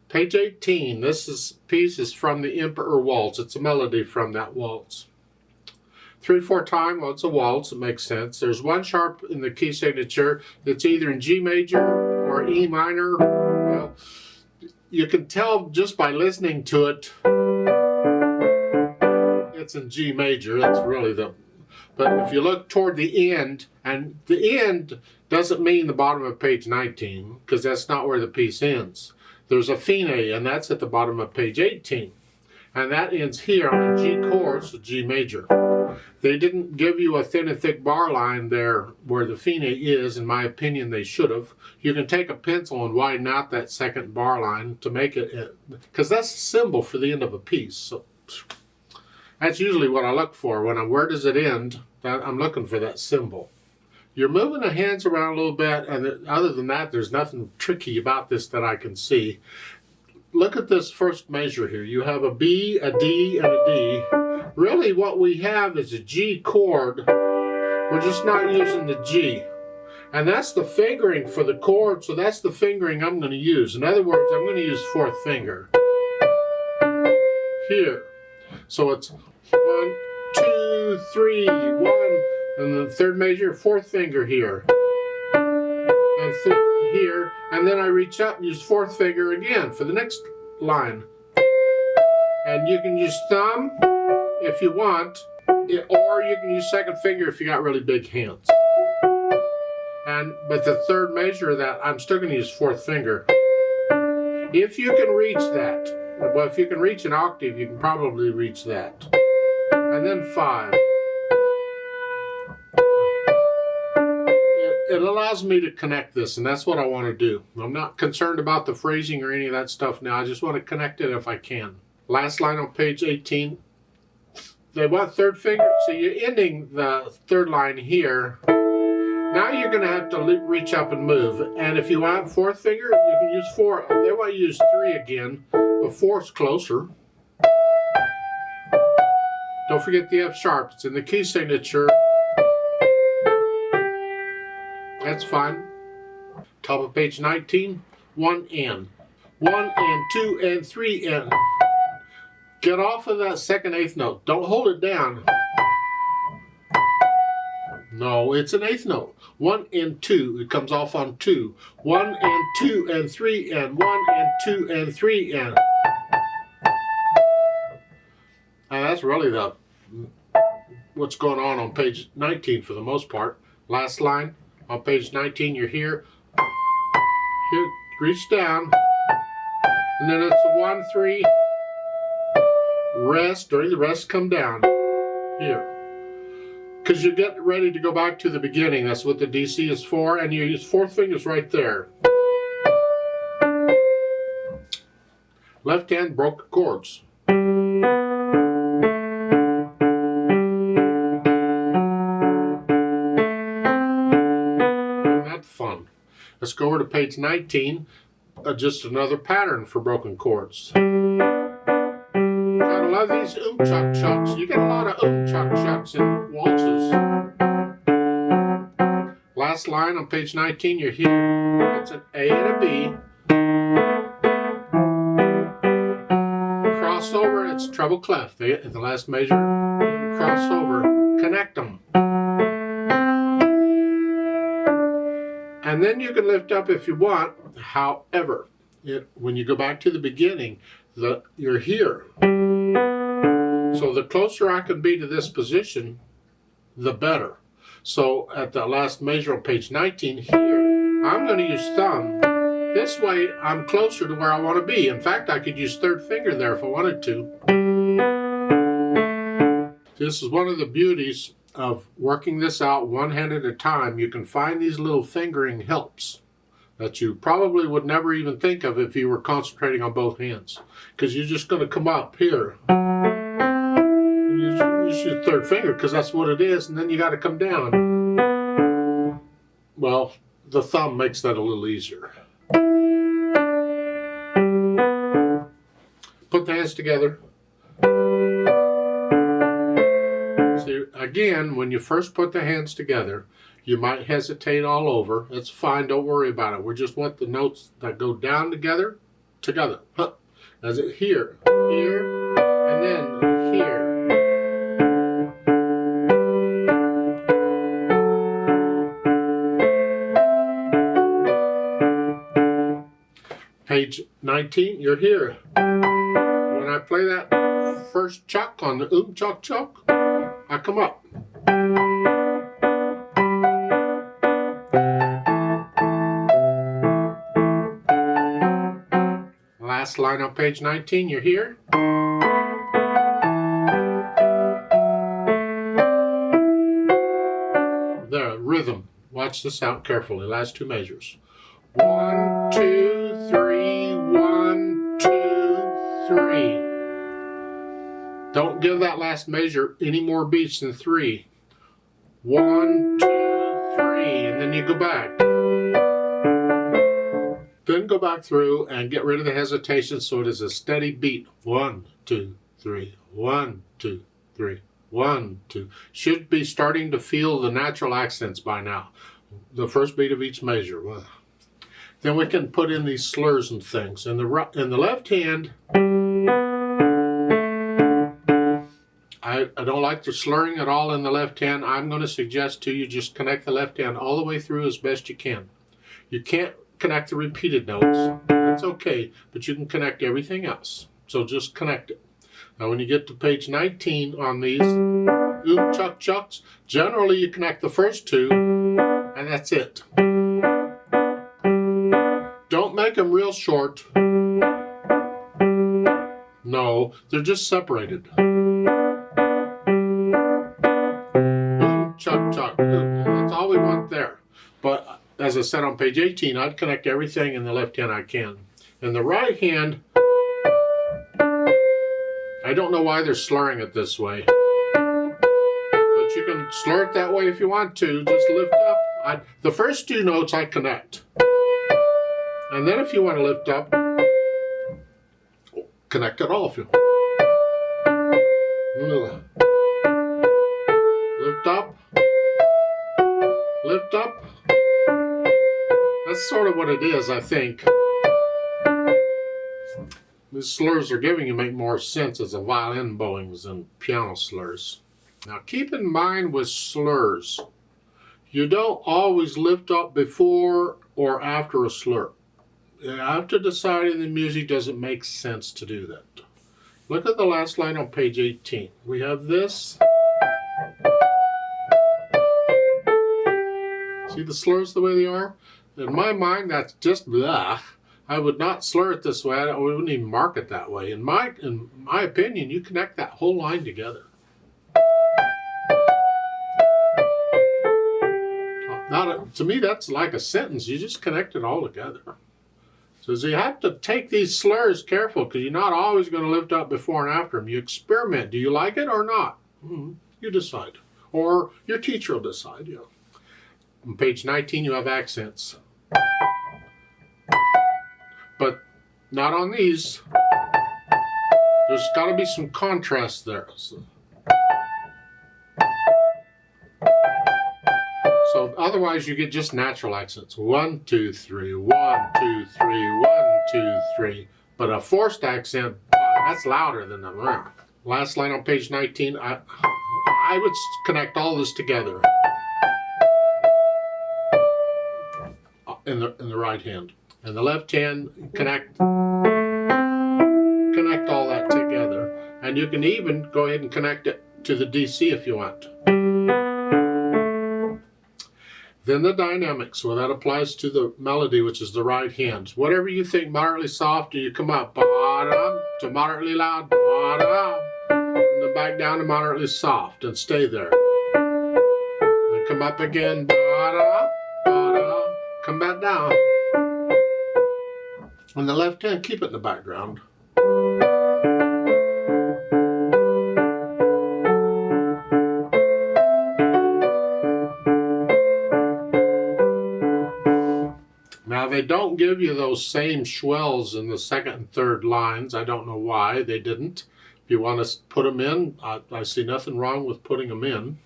Page 18, piece is from the Emperor Waltz. It's a melody from that waltz. 3/4 time, well, it's a waltz, it makes sense. There's one sharp in the key signature that's either in G major or E minor. Well, you can tell just by listening to it, it's in G major. That's really but if you look toward the end, and the end doesn't mean the bottom of page 19, because that's not where the piece ends. There's a fine, and that's at the bottom of page 18. And that ends here on a G chord, so G major. They didn't give you a thin and thick bar line there where the fine is. In my opinion, they should have. You can take a pencil and widen out that second bar line to make it, because that's a symbol for the end of a piece. So that's usually what I look for. Where does it end? I'm looking for that symbol. You're moving the hands around a little bit, and other than that, there's nothing tricky about this that I can see. Look at this first measure here. You have a B, a D, and a D. Really what we have is a G chord. We're just not using the G. And that's the fingering for the chord, so that's the fingering I'm going to use. In other words, I'm going to use fourth finger. Here. So it's 1, 2, 3, 1, and the third measure, fourth finger here. And here, and then I reach up and use fourth finger again for the next line. And you can use thumb if you want, or you can use second finger if you got really big hands. But the third measure of that, I'm still going to use fourth finger. If you can reach that, well, if you can reach an octave, you can probably reach that. And then 5. It allows me to connect this, and that's what I want to do. I'm not concerned about the phrasing or any of that stuff now. I just want to connect it if I can. Last line on page 18. They want third finger, so you're ending the third line here. Now you're going to have to reach up and move. And if you want fourth finger, you can use 4. They want to use 3 again, but 4 is closer. Don't forget the F sharp. It's in the key signature. That's fine. Top of page 19, 1 and. 1 and 2 and 3 and. Get off of that second eighth note. Don't hold it down. No, it's an eighth note. 1 and 2. It comes off on 2. 1 and 2 and 3 and. 1 and 2 and 3 and. And that's really what's going on page 19 for the most part. Last line. On page 19, you're here. Here, reach down. And then it's a 1, 3. Rest. During the rest, come down. Here. Because you get ready to go back to the beginning. That's what the DC is for. And you use fourth fingers right there. Left hand broken chords. Fun. Let's go over to page 19. Just another pattern for broken chords. Gotta love these chuck chucks. You get a lot of chuck chucks in waltzes. Last line on page 19. You're here. That's an A and a B. Crossover. It's treble clef. The last measure. Crossover. Connect them. And then you can lift up if you want. However, when you go back to the beginning, you're here. So the closer I can be to this position, the better. So at the last measure on page 19 here, I'm going to use thumb. This way I'm closer to where I want to be. In fact, I could use third finger there if I wanted to. This is one of the beauties of working this out one hand at a time. You can find these little fingering helps that you probably would never even think of if you were concentrating on both hands, because you're just going to come up here and use your third finger because that's what it is, and then you got to come down. Well, the thumb makes that a little easier. Put the hands together. See, again, when you first put the hands together, you might hesitate all over. It's fine, don't worry about it. We just want the notes that go down together together. Huh. As it here, and then here. Page 19, you're here. When I play that first chuck on the chuck chuck, I come up. Last line on page 19, you're here. There, rhythm. Watch this out carefully. Last two measures. 1, 2, 3, 1, 2, 3. Don't give that last measure any more beats than 3. 1, 2, 3, and then you go back. Then go back through and get rid of the hesitation so it is a steady beat. 1, 2, 3, 1, 2, 3, 1, 2. Should be starting to feel the natural accents by now. The first beat of each measure. Then we can put in these slurs and things. In the left hand, I don't like the slurring at all in the left hand. I'm going to suggest to you just connect the left hand all the way through as best you can. You can't connect the repeated notes. That's okay, but you can connect everything else. So just connect it. Now when you get to page 19 on these chuck chucks, generally you connect the first two and that's it. Don't make them real short. No, they're just separated. Chuck, chuck. That's all we want there. But as I said on page 18, I'd connect everything in the left hand I can. In the right hand, I don't know why they're slurring it this way. But you can slur it that way if you want to. Just lift up. The first two notes I connect. And then if you want to lift up, connect it all if you lift up, lift up. That's sort of what it is, I think. The slurs are giving you make more sense as a violin bowings than piano slurs. Now keep in mind with slurs, you don't always lift up before or after a slur. After deciding the music doesn't make sense to do that. Look at the last line on page 18. We have this. See the slurs the way they are? In my mind, that's just blah. I would not slur it this way. I wouldn't even mark it that way. In my opinion, you connect that whole line together. To me, that's like a sentence. You just connect it all together. So you have to take these slurs careful because you're not always going to lift up before and after them. You experiment. Do you like it or not? You decide. Or your teacher will decide. Yeah. On page 19, you have accents. But not on these. There's got to be some contrast there. So otherwise you get just natural accents. 1, 2, 3, 1, 2, 3, 1, 2, 3. But a forced accent, that's louder than the rhyme. Last line on page 19, I would connect all this together in the right hand. And the left hand, connect all that together. And you can even go ahead and connect it to the DC if you want. Then the dynamics, well, that applies to the melody, which is the right hand. Whatever you think moderately soft, you come up ba-dum, to moderately loud, ba-dum, and then back down to moderately soft and stay there. Then come up again, ba-dum, ba-dum, come back down. On the left hand, keep it in the background. Now they don't give you those same swells in the second and third lines. I don't know why they didn't. If you want to put them in, I see nothing wrong with putting them in.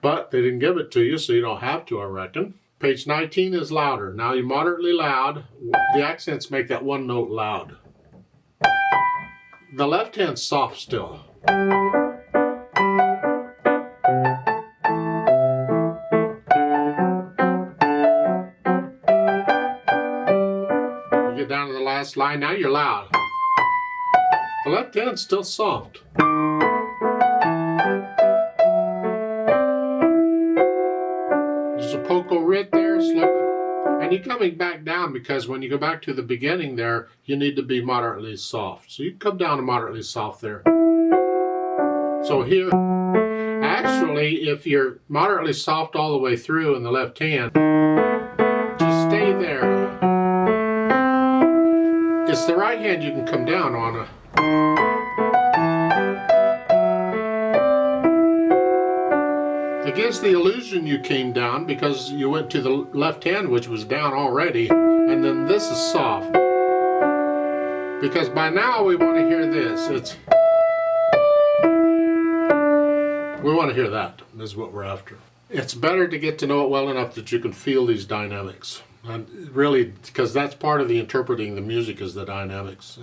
But they didn't give it to you, so you don't have to, I reckon. Page 19 is louder. Now you're moderately loud. The accents make that one note loud. The left hand's soft still. You get down to the last line, now you're loud. The left hand's still soft. There's a poco writ there, slow. And you're coming back down because when you go back to the beginning there, you need to be moderately soft. So you come down to moderately soft there. So here, actually, if you're moderately soft all the way through in the left hand, just stay there. It's the right hand you can come down on. It gives the illusion you came down because you went to the left hand, which was down already, and then this is soft. Because by now we want to hear this. We want to hear that. This is what we're after. It's better to get to know it well enough that you can feel these dynamics. And really, because that's part of the interpreting the music is the dynamics.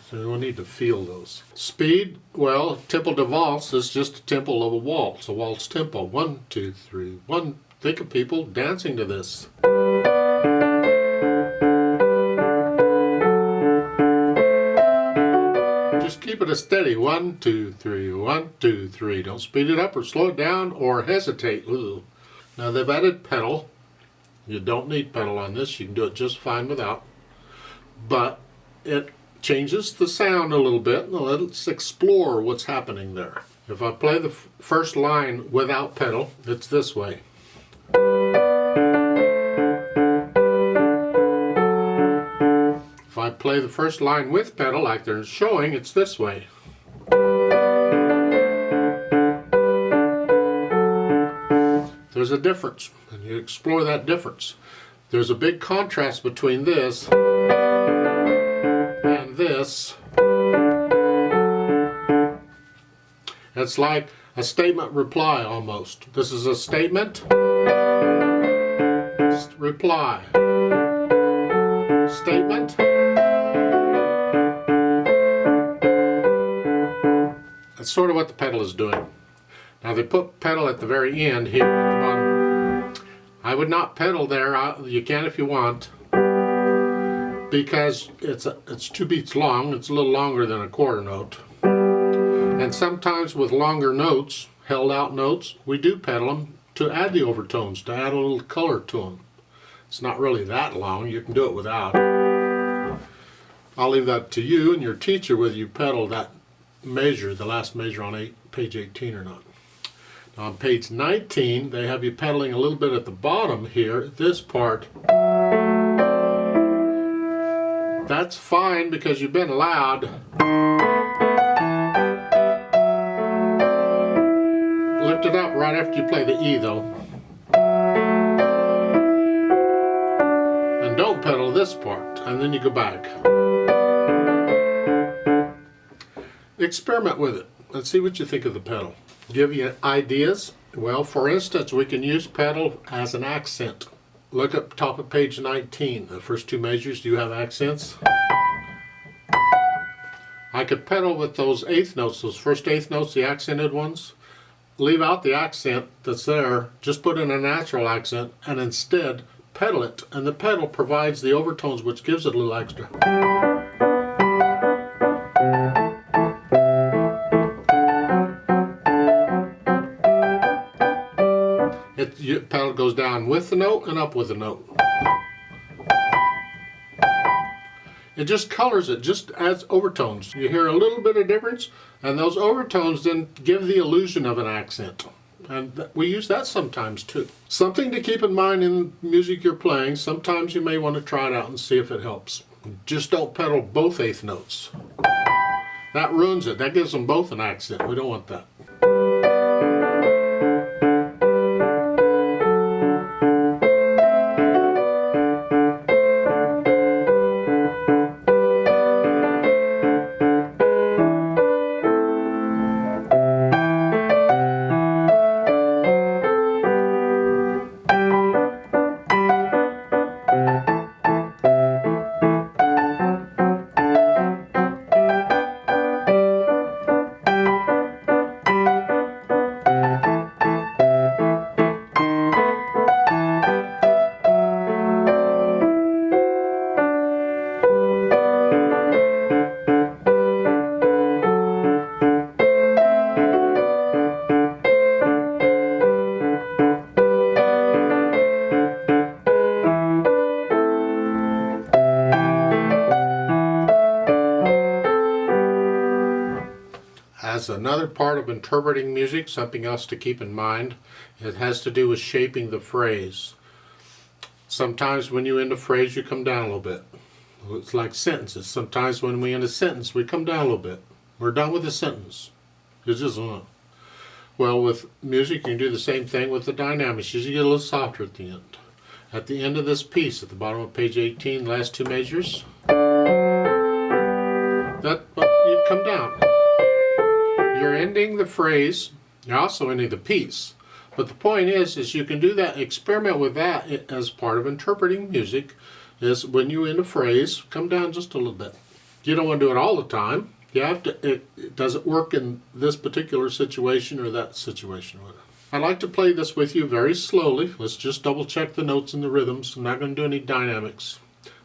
So we need to feel those. Speed, well, tempo de valse is just a tempo of a waltz tempo. 1, 2, 3, 1. Think of people dancing to this. Just keep it a steady 1, 2, 3, 1, 2, 3. Don't speed it up or slow it down or hesitate. Ooh. Now they've added pedal. You don't need pedal on this. You can do it just fine without. But it changes the sound a little bit, and let's explore what's happening there. If I play the first line without pedal, it's this way. If I play the first line with pedal, like they're showing, it's this way. There's a difference, and you explore that difference. There's a big contrast between this and this. It's like a statement reply almost. This is a statement, reply, statement. That's sort of what the pedal is doing. Now they put pedal at the very end here at the bottom. I would not pedal there. You can if you want, because it's 2 beats long. It's a little longer than a quarter note. And sometimes with longer notes, held out notes, we do pedal them to add the overtones, to add a little color to them. It's not really that long. You can do it without. I'll leave that to you and your teacher whether you pedal that measure, the last measure on page 18 or not. Now on page 19, they have you pedaling a little bit at the bottom here, this part. That's fine because you've been loud. Lift it up right after you play the E though. And don't pedal this part, and then you go back. Experiment with it and see what you think of the pedal. Give you ideas? Well, for instance, we can use pedal as an accent. Look up top of page 19. The first 2 measures, do you have accents? I could pedal with those 8th notes, those first 8th notes, the accented ones. Leave out the accent that's there, just put in a natural accent, and instead pedal it. And the pedal provides the overtones, which gives it a little extra. Pedal goes down with the note and up with the note. It just colors it, just adds overtones. You hear a little bit of difference, and those overtones then give the illusion of an accent. And we use that sometimes too. Something to keep in mind in music you're playing. Sometimes you may want to try it out and see if it helps. Just don't pedal both 8th notes. That ruins it. That gives them both an accent. We don't want that. That's another part of interpreting music, something else to keep in mind. It has to do with shaping the phrase. Sometimes when you end a phrase, you come down a little bit. It's like sentences. Sometimes when we end a sentence, we come down a little bit. We're done with the sentence. It's just well, with music, you can do the same thing with the dynamics. You get a little softer at the end. At the end of this piece, at the bottom of page 18, last two measures, you come down. You're ending the phrase. You're also ending the piece. But the point is you can do that, experiment with that as part of interpreting music, is when you end a phrase, come down just a little bit. You don't want to do it all the time. You have to, does it work in this particular situation or that situation? I like to play this with you very slowly. Let's just double check the notes and the rhythms. I'm not going to do any dynamics.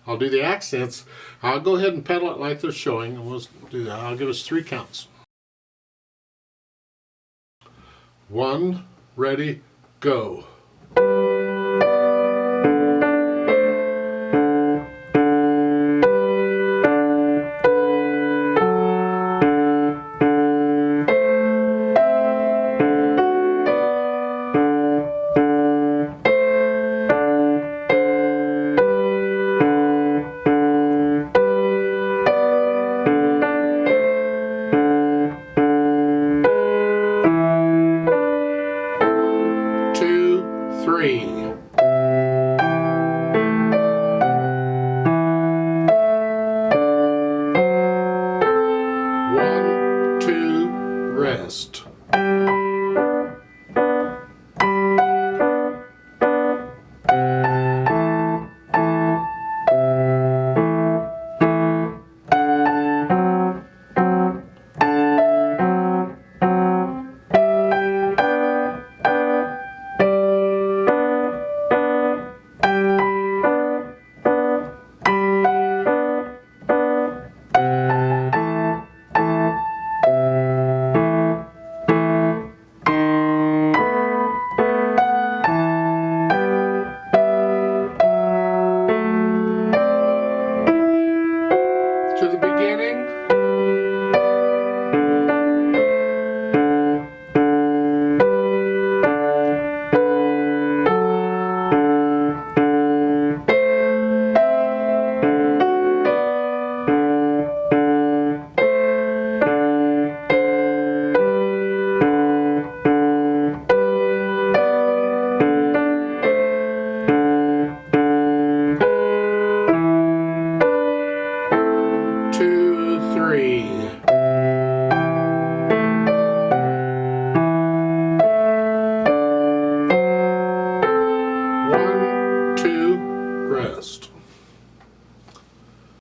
I'll do the accents. I'll go ahead and pedal it like they're showing, and we'll do that. I'll give us 3 counts. 1, ready, go.